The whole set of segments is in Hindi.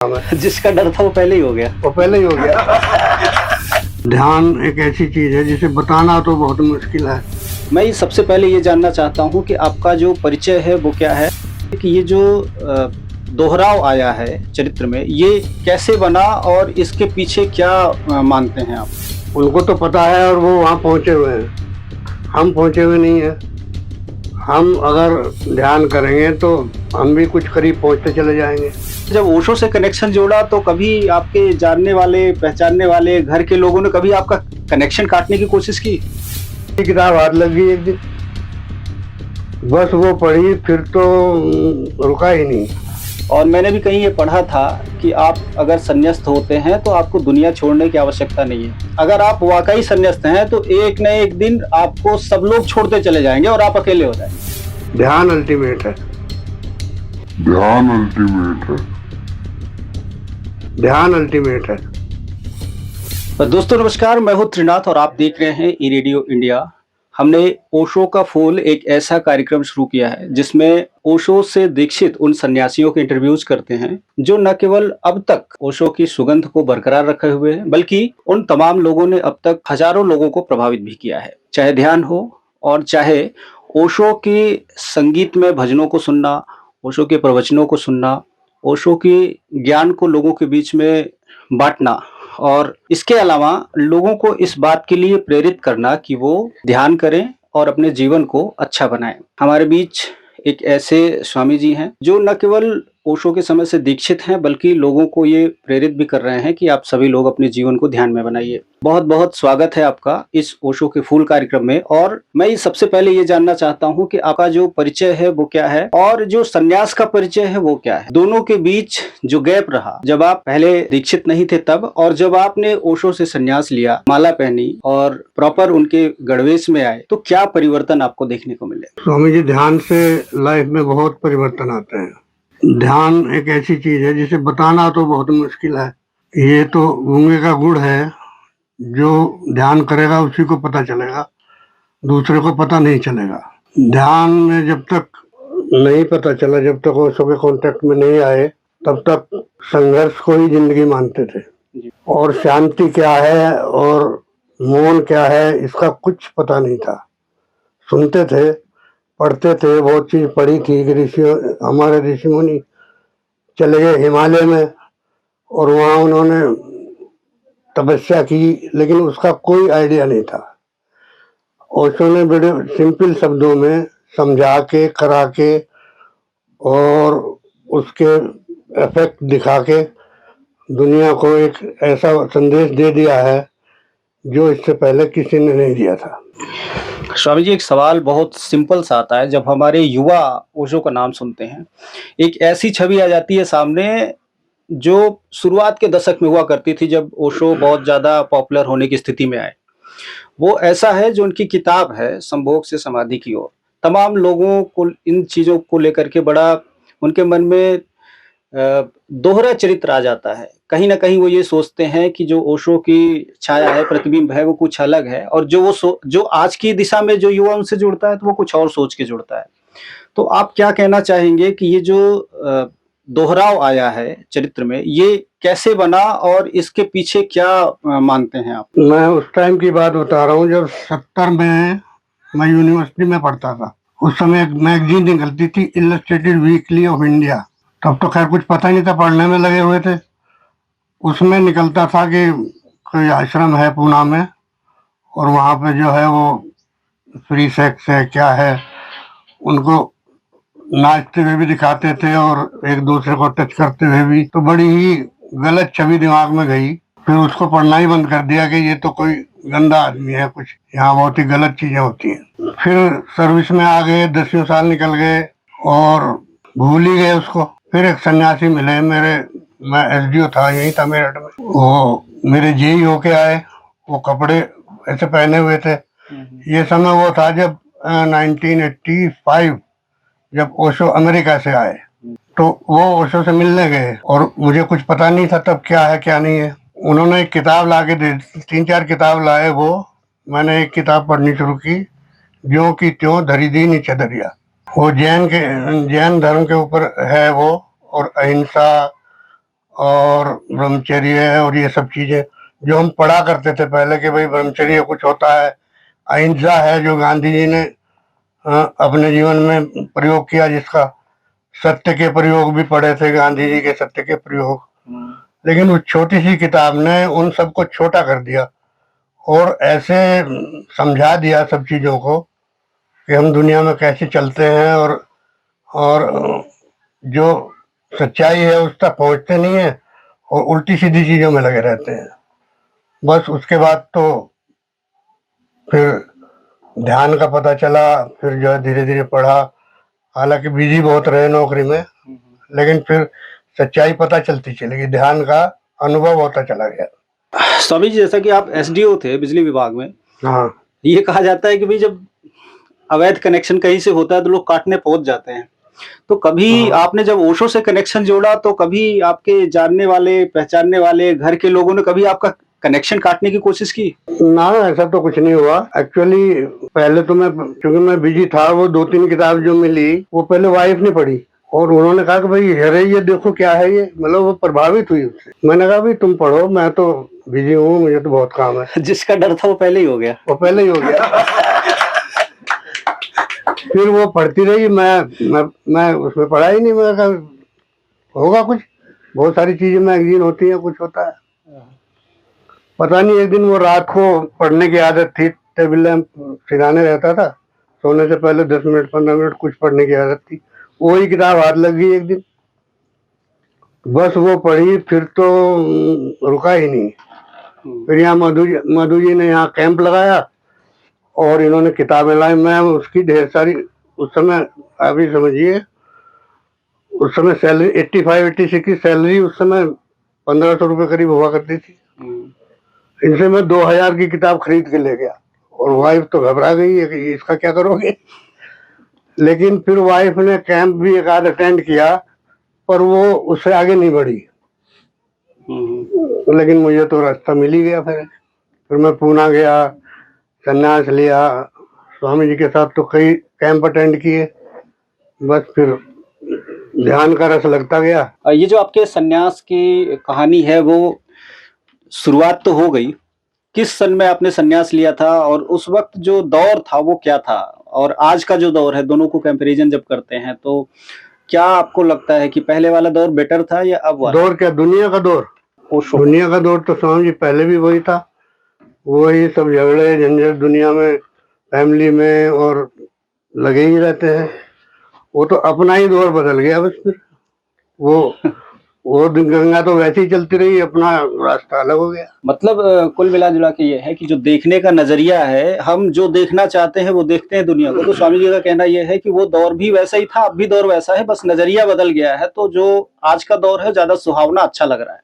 जिसका डर था वो पहले ही हो गया। वो पहले ही हो गया। ध्यान एक ऐसी चीज है जिसे बताना तो बहुत मुश्किल है। मैं सबसे पहले ये जानना चाहता हूँ कि आपका जो परिचय है वो क्या है, कि ये जो दोहराव आया है चरित्र में, ये कैसे बना और इसके पीछे क्या मानते हैं आप? उनको तो पता है और वो वहाँ पहुँचे हुए हैं, हम पहुँचे हुए नहीं हैं। हम अगर ध्यान करेंगे तो हम भी कुछ करीब पहुँचते चले जाएंगे। जब ओशो से कनेक्शन जोड़ा तो कभी आपके जानने वाले, पहचानने वाले, घर के लोगों ने कभी आपका कनेक्शन काटने की कोशिश की? किताब हाथ लग गई एक दिन, बस वो पढ़ी, फिर तो रुका ही नहीं। और मैंने भी कहीं ये पढ़ा था कि आप अगर संन्यास्त होते हैं तो आपको दुनिया छोड़ने की आवश्यकता नहीं है। अगर आप वाकई संन्यास्त हैं तो एक न एक दिन आपको सब लोग छोड़ते चले जाएंगे और आप अकेले हो जाएंगे। ध्यान अल्टीमेट है। ध्यान अल्टीमेट है। ध्यान अल्टीमेट है। तो दोस्तों नमस्कार, मैं हूं त्रिनाथ और आप देख रहे हैं ई रेडियो इंडिया। हमने ओशो का फूल एक ऐसा कार्यक्रम शुरू किया है जिसमें ओशो से दीक्षित उन सन्यासियों के इंटरव्यूज करते हैं जो न केवल अब तक ओशो की सुगंध को बरकरार रखे हुए हैं, बल्कि उन तमाम लोगों ने अब तक हजारों लोगों को प्रभावित भी किया है। चाहे ध्यान हो और चाहे ओशो की संगीत में भजनों को सुनना, ओशो के प्रवचनों को सुनना, ओशो की ज्ञान को लोगों के बीच में बांटना, और इसके अलावा लोगों को इस बात के लिए प्रेरित करना कि वो ध्यान करें और अपने जीवन को अच्छा बनाएं। हमारे बीच एक ऐसे स्वामी जी हैं जो न केवल ओशो के समय से दीक्षित हैं बल्कि लोगों को ये प्रेरित भी कर रहे हैं कि आप सभी लोग अपने जीवन को ध्यान में बनाइए। बहुत बहुत स्वागत है आपका इस ओशो के फूल कार्यक्रम में। और मैं सबसे पहले ये जानना चाहता हूँ कि आपका जो परिचय है वो क्या है और जो संन्यास का परिचय है वो क्या है। दोनों के बीच जो गैप रहा, जब आप पहले दीक्षित नहीं थे तब और जब आपने ओशो से संन्यास लिया, माला पहनी और प्रॉपर उनके गणवेश में आए, तो क्या परिवर्तन आपको देखने को मिले? स्वामी जी, ध्यान से लाइफ में बहुत परिवर्तन आते हैं। ध्यान एक ऐसी चीज है जिसे बताना तो बहुत मुश्किल है। ये तो गूंगे का गुड़ है, जो ध्यान करेगा उसी को पता चलेगा, दूसरे को पता नहीं चलेगा। ध्यान में जब तक नहीं पता चला, जब तक ओशो के कांटेक्ट में नहीं आए, तब तक संघर्ष को ही जिंदगी मानते थे। और शांति क्या है और मौन क्या है इसका कुछ पता नहीं था। सुनते थे, पढ़ते थे, बहुत चीज पढ़ी थी कि हमारे ऋषि मुनि चले गए हिमालय में और वहाँ उन्होंने तपस्या की, लेकिन उसका कोई आइडिया नहीं था। ओशो ने बड़े सिंपल शब्दों में समझा के, करा के और उसके इफेक्ट दिखा के दुनिया को एक ऐसा संदेश दे दिया है जो इससे पहले किसी ने नहीं दिया था। स्वामी जी, एक सवाल बहुत सिंपल सा आता है। जब हमारे युवा ओशो का नाम सुनते हैं, एक ऐसी छवि आ जाती है सामने जो शुरुआत के दशक में हुआ करती थी जब ओशो बहुत ज़्यादा पॉपुलर होने की स्थिति में आए। वो ऐसा है जो उनकी किताब है संभोग से समाधि की ओर, तमाम लोगों को इन चीज़ों को लेकर के बड़ा उनके मन में दोहरा चरित्र आ जाता है। कहीं न कहीं वो ये सोचते हैं कि जो ओशो की छाया है, प्रतिबिंब है, वो कुछ अलग है, और जो आज की दिशा में जो युवा उनसे जुड़ता है तो वो कुछ और सोच के जुड़ता है। तो आप क्या कहना चाहेंगे कि ये जो दोहराव आया है चरित्र में, ये कैसे बना और इसके पीछे क्या मानते हैं आप? मैं उस टाइम की बात बता रहा हूँ जब 70 में मैं यूनिवर्सिटी में पढ़ता था। उस समय एक मैगजीन निकलती थी, इलस्ट्रेटेड वीकली ऑफ इंडिया। तब तो खैर कुछ पता नहीं था, पढ़ने में लगे हुए थे। उसमें निकलता था कि कोई आश्रम है पूना में और वहाँ पे जो है वो फ्री सेक्स है, क्या है, उनको नाचते हुए भी दिखाते थे और एक दूसरे को टच करते हुए भी। तो बड़ी ही गलत छवि दिमाग में गई। फिर उसको पढ़ना ही बंद कर दिया कि ये तो कोई गंदा आदमी है, कुछ यहाँ बहुत ही गलत चीजें होती हैं। फिर सर्विस में आ गए, 10 साल निकल गए और भूल ही गए उसको। फिर एक सन्यासी मिले मेरे, मैं एसडीओ था, यही था मेरठ में। वो मेरे जेई होके आए, वो कपड़े ऐसे पहने हुए थे। ये समय वो था जब 1985, जब ओशो अमेरिका से आए। तो वो ओशो से मिलने गए और मुझे कुछ पता नहीं था तब क्या है क्या नहीं है। उन्होंने एक किताब ला के दे, 3-4 किताब लाए। वो मैंने एक किताब पढ़नी शुरू की, ज्यों की त्यों धरी दी नीचे दरिया। वो जैन धर्म के ऊपर है वो, और अहिंसा और ब्रह्मचर्य और ये सब चीजें जो हम पढ़ा करते थे पहले कि भाई ब्रह्मचर्य कुछ होता है, अहिंसा है जो गांधी जी ने अपने जीवन में प्रयोग किया, जिसका सत्य के प्रयोग भी पढ़े थे गांधी जी के, सत्य के प्रयोग। लेकिन उस छोटी सी किताब ने उन सबको छोटा कर दिया और ऐसे समझा दिया सब चीजों को कि हम दुनिया में कैसे चलते हैं, और जो सच्चाई है उस तक पहुंचते नहीं है और उल्टी सीधी चीजों में लगे रहते हैं। बस उसके बाद तो फिर ध्यान का पता चला, फिर जो है धीरे धीरे पढ़ा, हालांकि बिजी बहुत रहे नौकरी में, लेकिन फिर सच्चाई पता चलती चली गई, ध्यान का अनुभव होता चला गया। स्वामी जी, जैसा कि आप एसडीओ थे बिजली विभाग में, हाँ, ये कहा जाता है कि भाई जब अवैध कनेक्शन कहीं से होता है तो लोग काटने पहुंच जाते हैं। तो कभी आपने जब ओशो से कनेक्शन जोड़ा तो कभी आपके जानने वाले, पहचानने वाले घर के लोगों ने कभी आपका कनेक्शन काटने की कोशिश की? ना, ऐसा तो कुछ नहीं हुआ। एक्चुअली पहले तो मैं, क्योंकि मैं बिजी था, वो 2-3 किताब जो मिली वो पहले वाइफ ने पढ़ी और उन्होंने कहा कि भाई अरे ये देखो क्या है ये, मतलब वो प्रभावित हुई उससे। मैंने कहा भाई तुम पढ़ो, मैं तो बिजी हूँ, मुझे तो बहुत काम है। जिसका डर था वो पहले ही हो गया। वो पहले ही हो गया। फिर वो पढ़ती रही, मैं उसमें पढ़ा ही नहीं। मैं कहा होगा कुछ, बहुत सारी चीजें मैगजीन होती हैं, कुछ होता है पता नहीं। एक दिन वो रात को पढ़ने की आदत थी, टेबल लैंप सिराने रहता था, सोने से पहले 10 मिनट 15 मिनट कुछ पढ़ने की आदत थी, वही किताब हाथ लग गई एक दिन, बस वो पढ़ी, फिर तो रुका ही नहीं। फिर यहाँ मधु जी ने यहाँ कैंप लगाया और इन्होंने किताबें लाई, मैं उसकी ढेर सारी, उस समय अभी समझिए, उस समय सैलरी 85-86 की सैलरी उस समय 1500 रुपये करीब हुआ करती थी। इनसे मैं 2000 की किताब खरीद के ले गया और वाइफ तो घबरा गई है कि इसका क्या करोगे। लेकिन फिर वाइफ ने कैंप भी एक आध अटेंड किया, पर वो उससे आगे नहीं बढ़ी। लेकिन मुझे तो रास्ता मिल ही गया। फिर मैं पूना गया, संन्यास लिया, स्वामी जी के साथ तो कई कैंप अटेंड किए, बस फिर ध्यान का रस लगता गया। ये जो आपके सन्यास की कहानी है वो शुरुआत तो हो गई, किस सन में आपने सन्यास लिया था और उस वक्त जो दौर था वो क्या था, और आज का जो दौर है, दोनों को कंपैरिजन जब करते हैं तो क्या आपको लगता है कि पहले वाला दौर बेटर था या अब वाला? दौर क्या, दुनिया का दौर? दुनिया का दौर तो स्वामी जी पहले भी वही था, वही सब झगड़े झंझट दुनिया में, फैमिली में, और लगे ही रहते हैं। वो तो अपना ही दौर बदल गया बस। फिर वो गंगा तो वैसे ही चलती रही, अपना रास्ता अलग हो गया। मतलब कुल मिला जुला के ये है कि जो देखने का नजरिया है, हम जो देखना चाहते हैं वो देखते हैं दुनिया को। तो स्वामी जी का कहना ये है कि वो दौर भी वैसा ही था, अब भी दौर वैसा है, बस नजरिया बदल गया है। तो जो आज का दौर है ज्यादा सुहावना, अच्छा लग रहा है।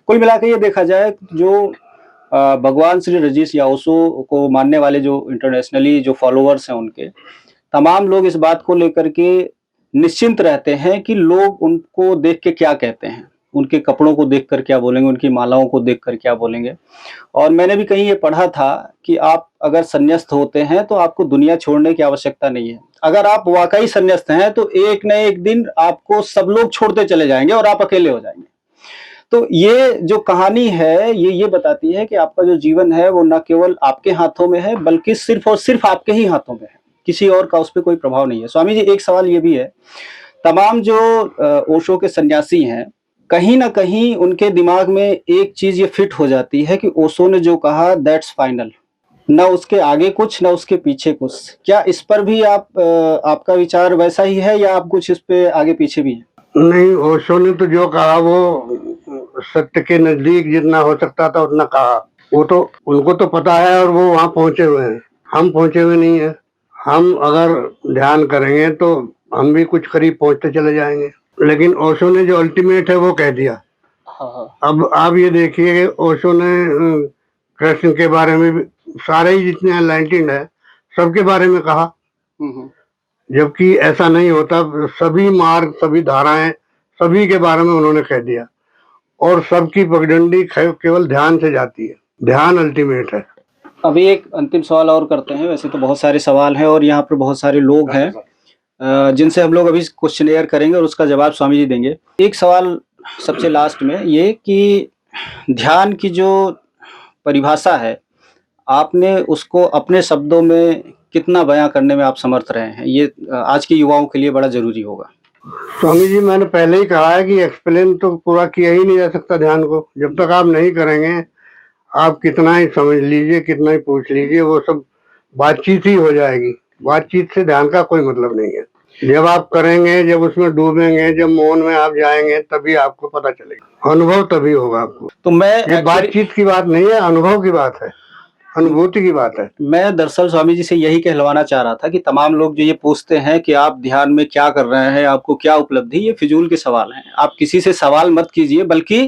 कुल मिला के ये देखा जाए, जो भगवान श्री रजनीश या ओशो को मानने वाले जो इंटरनेशनली जो फॉलोअर्स हैं उनके, तमाम लोग इस बात को लेकर के निश्चिंत रहते हैं कि लोग उनको देख के क्या कहते हैं, उनके कपड़ों को देखकर क्या बोलेंगे, उनकी मालाओं को देखकर क्या बोलेंगे। और मैंने भी कहीं ये पढ़ा था कि आप अगर संन्यास्त होते हैं तो आपको दुनिया छोड़ने की आवश्यकता नहीं है। अगर आप वाकई संन्यास्त हैं तो एक न एक दिन आपको सब लोग छोड़ते चले जाएंगे और आप अकेले हो जाएंगे। तो ये जो कहानी है ये बताती है कि आपका जो जीवन है वो न केवल आपके हाथों में है, बल्कि सिर्फ और सिर्फ आपके ही हाथों में है, किसी और का उस पर कोई प्रभाव नहीं है। स्वामी जी, एक सवाल ये भी है, तमाम जो ओशो के सन्यासी हैं, कहीं ना कहीं उनके दिमाग में एक चीज ये फिट हो जाती है कि ओशो ने जो कहा दैट्स फाइनल, न उसके आगे कुछ न उसके पीछे कुछ। क्या इस पर भी आपका विचार वैसा ही है या आप कुछ इस पे आगे पीछे भी हैं? नहीं, ओशो ने तो जो कहा वो सत्य के नजदीक जितना हो सकता था उतना कहा। वो तो उनको तो पता है और वो वहां पहुंचे हुए हैं, हम पहुंचे हुए नहीं है। हम अगर ध्यान करेंगे तो हम भी कुछ करीब पहुंचते चले जाएंगे। लेकिन ओशो ने जो अल्टीमेट है वो कह दिया। अब आप ये देखिए, ओशो ने कृष्ण के बारे में भी, सारे ही जितने एनलाइटेंड है सबके बारे में कहा, जबकि ऐसा नहीं होता। सभी मार्ग, सभी धाराएं, सभी के बारे में उन्होंने कह दिया और सबकी पगडंडी केवल ध्यान से जाती है। ध्यान अल्टीमेट है। अभी एक अंतिम सवाल और करते हैं, वैसे तो बहुत सारे सवाल हैं और यहाँ पर बहुत सारे लोग हैं जिनसे हम लोग अभी क्वेश्चन एयर करेंगे और उसका जवाब स्वामी जी देंगे। एक सवाल सबसे लास्ट में ये कि ध्यान की जो परिभाषा है, आपने उसको अपने शब्दों में कितना बयाँ करने में आप समर्थ रहे हैं? ये आज के युवाओं के लिए बड़ा ज़रूरी होगा। स्वामी जी, मैंने पहले ही कहा है कि एक्सप्लेन तो पूरा किया ही नहीं जा सकता ध्यान को। जब तक आप नहीं करेंगे, आप कितना ही समझ लीजिए, कितना ही पूछ लीजिए, वो सब बातचीत ही हो जाएगी। बातचीत से ध्यान का कोई मतलब नहीं है। जब आप करेंगे, जब उसमें डूबेंगे, जब मौन में आप जाएंगे, तभी आपको पता चलेगा। अनुभव तभी होगा आपको। तो मैं ये एक्चुअली बातचीत की बात नहीं है, अनुभव की बात है, अनुभूति की बात है। मैं दरअसल स्वामी जी से यही कहलवाना चाह रहा था कि तमाम लोग जो ये पूछते हैं कि आप ध्यान में क्या कर रहे हैं, आपको क्या उपलब्धि, ये फिजूल के सवाल हैं। आप किसी से सवाल मत कीजिए, बल्कि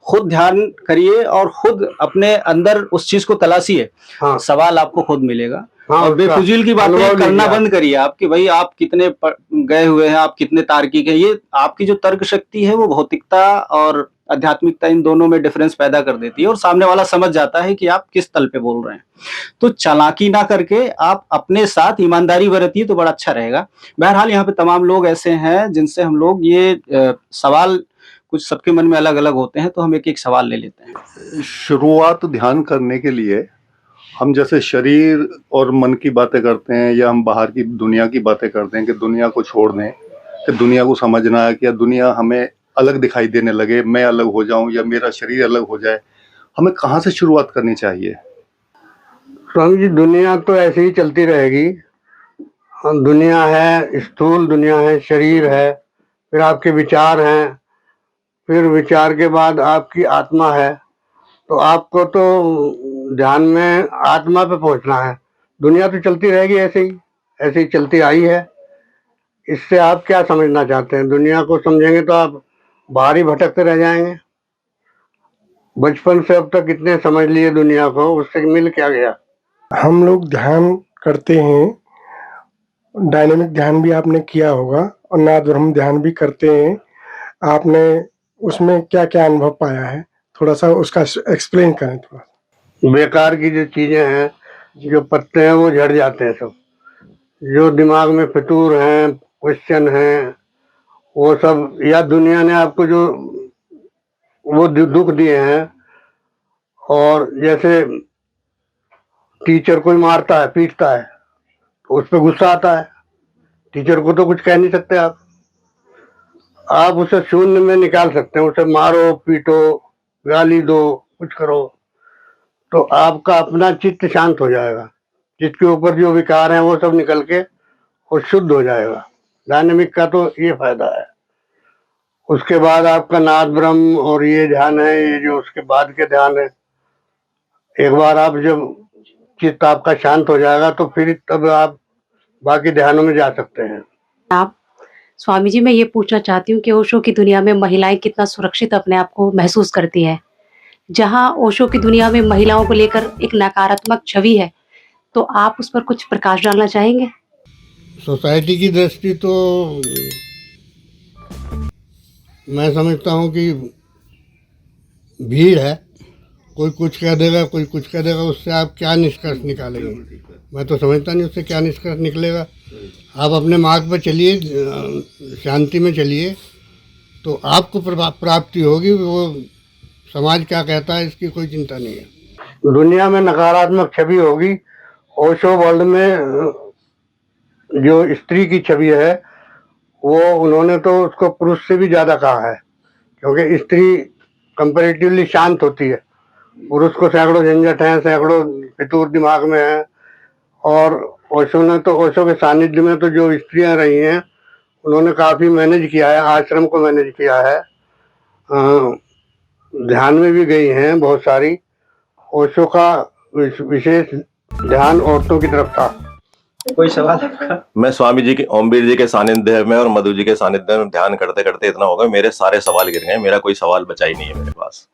खुद ध्यान करिए और खुद अपने अंदर उस चीज को तलाशिए। हाँ, सवाल आपको खुद मिलेगा। हाँ, और उसका बेफिजूल की अनुभव बातें लीजिए करना आप। बंद करिए आप कि भाई आप कितने गए हुए हैं, आप कितने तार्किक हैं। ये आपकी जो तर्क शक्ति है वो भौतिकता और आध्यात्मिकता इन दोनों में डिफरेंस पैदा कर देती है और सामने वाला समझ जाता है कि आप किस तल पे बोल रहे हैं। तो चालाकी ना करके आप अपने साथ ईमानदारी बरतिए तो बड़ा अच्छा रहेगा। बहरहाल यहाँ पे तमाम लोग ऐसे हैं जिनसे हम लोग ये सवाल, कुछ सबके मन में अलग-अलग होते हैं, तो हम एक-एक सवाल ले लेते हैं। शुरुआत ध्यान करने के लिए हम जैसे शरीर और मन की बातें करते हैं या हम बाहर की दुनिया की बातें करते हैं कि दुनिया को छोड़ दें, कि दुनिया को समझना है कि या दुनिया हमें अलग दिखाई देने लगे, मैं अलग हो जाऊं या मेरा शरीर अलग हो जाए, हमें कहाँ से शुरुआत करनी चाहिए? स्वामी जी, दुनिया तो ऐसे ही चलती रहेगी। दुनिया है स्थूल, दुनिया है शरीर है, फिर आपके विचार हैं, फिर विचार के बाद आपकी आत्मा है। तो आपको तो ध्यान में आत्मा पे पहुंचना है। दुनिया तो चलती रहेगी ऐसे ही चलती आई है। इससे आप क्या समझना चाहते हैं? दुनिया को समझेंगे तो आप बाहर ही भटकते रह जाएंगे। बचपन से अब तक कितने समझ लिए दुनिया को, उससे मिल क्या गया? हम लोग ध्यान करते हैं, डायनेमिक ध्यान भी आपने किया होगा और नाद ब्रह्म ध्यान भी करते हैं। आपने उसमें क्या-क्या अनुभव पाया है? थोड़ा-सा उसका एक्सप्लेन करें थोड़ा। बेकार की जो चीजें हैं, जो पत्ते हैं, वो झड़ जाते हैं सब। जो दिमाग में फितूर हैं, क्वेश्चन हैं, वो सब, या दुनिया ने आपको जो वो दुख दिए हैं। और जैसे टीचर कोई मारता है, पीटता है, तो उस पर गुस्सा आता है। टीचर को तो कुछ कह नहीं सकते आप उसे शून्य में निकाल सकते हैं। उसे मारो, पीटो, गाली दो, कुछ करो, तो आपका अपना चित्त शांत हो जाएगा। चित्त के ऊपर जो विकार हैं वो सब निकल के और शुद्ध हो जाएगा। डायनेमिक का तो ये फायदा है। उसके बाद आपका नाद ब्रह्म और ये ध्यान है, ये जो उसके बाद के ध्यान है। एक बार आप जब चित्त आपका शांत हो जाएगा तो फिर तब आप बाकी ध्यानों में जा सकते हैं। आप स्वामी जी, मैं ये पूछना चाहती हूँ कि ओशो की दुनिया में महिलाएं कितना सुरक्षित अपने आप को महसूस करती है। जहाँ ओशो की दुनिया में महिलाओं को लेकर एक नकारात्मक छवि है, तो आप उस पर कुछ प्रकाश डालना चाहेंगे? सोसाइटी की दृष्टि तो मैं समझता हूँ कि भीड़ है। कोई कुछ कह देगा, कोई कुछ कह देगा, उससे आप क्या निष्कर्ष निकालेंगे? मैं तो समझता नहीं उससे क्या निष्कर्ष निकलेगा। आप अपने मार्ग पर चलिए, शांति में चलिए, तो आपको प्राप्ति होगी। वो समाज क्या कहता है इसकी कोई चिंता नहीं है। दुनिया में नकारात्मक छवि होगी। ओशो वर्ल्ड में जो स्त्री की छवि है, वो उन्होंने तो उसको पुरुष से भी ज़्यादा कहा है, क्योंकि स्त्री कंपैरेटिवली शांत होती है। पुरुष को सैकड़ों झंझट हैं, सैकड़ों फितूर दिमाग में है। और ओशो के सानिध्य में तो जो स्त्रियां रही हैं, उन्होंने काफ़ी मैनेज किया है, आश्रम को मैनेज किया है, ध्यान में भी गई हैं बहुत सारी। ओशो का विशेष ध्यान औरतों की तरफ था। कोई सवाल आपका? मैं स्वामी जी के, ओमवीर जी के सानिध्य में और मधु जी के सानिध्य में ध्यान करते करते इतना होगा, मेरे सारे सवाल गिर गए। मेरा कोई सवाल बचा ही नहीं है मेरे पास।